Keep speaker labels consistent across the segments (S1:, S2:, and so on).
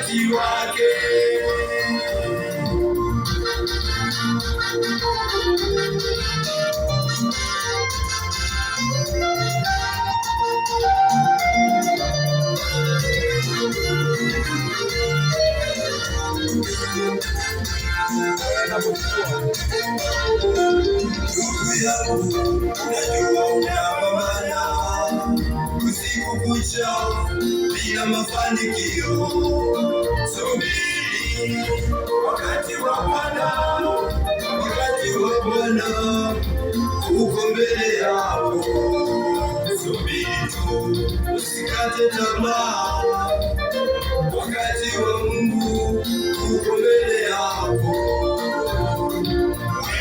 S1: wakati wake. Ndugu yangu, najua unapambana usiku kucha bila mafanikio. Subiri wakati wa Bwana, wakati wa Bwana uko mbele yako. Subiri tu, usikate tamaa, wakati wa Mungu uko mbele yako.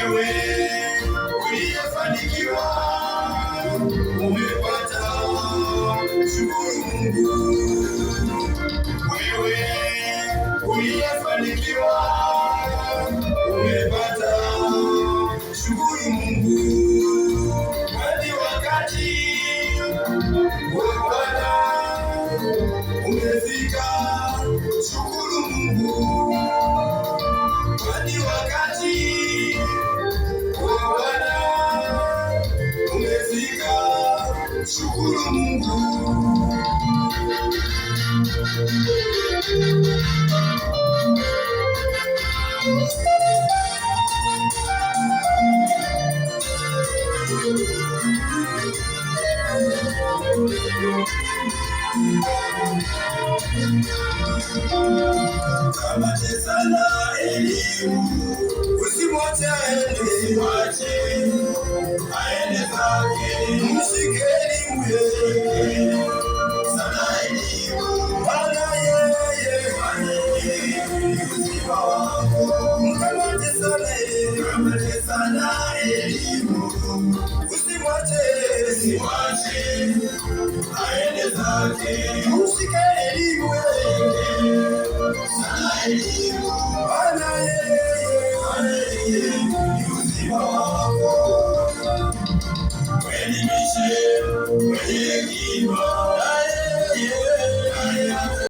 S1: Wewe uliyefanikiwa umepata, shukuru Mungu. Wewe uliyefanikiwa umepata, shukuru Mungu. Kwani wakati wa Bwana umefika, shukuru Mungu. Kwani wakati wa Bwana umefika, shukuru Mungu. Kamate sana elimu, usimwache aende zake. Mshike elimu yeye sana, elimu maana yeye ni uzima wako. Kamate sana elimu, usimwache aende zake. Mshike elimu yeye sana, elimu maana yeye ni uzima wako. Elimishe mwenye hekima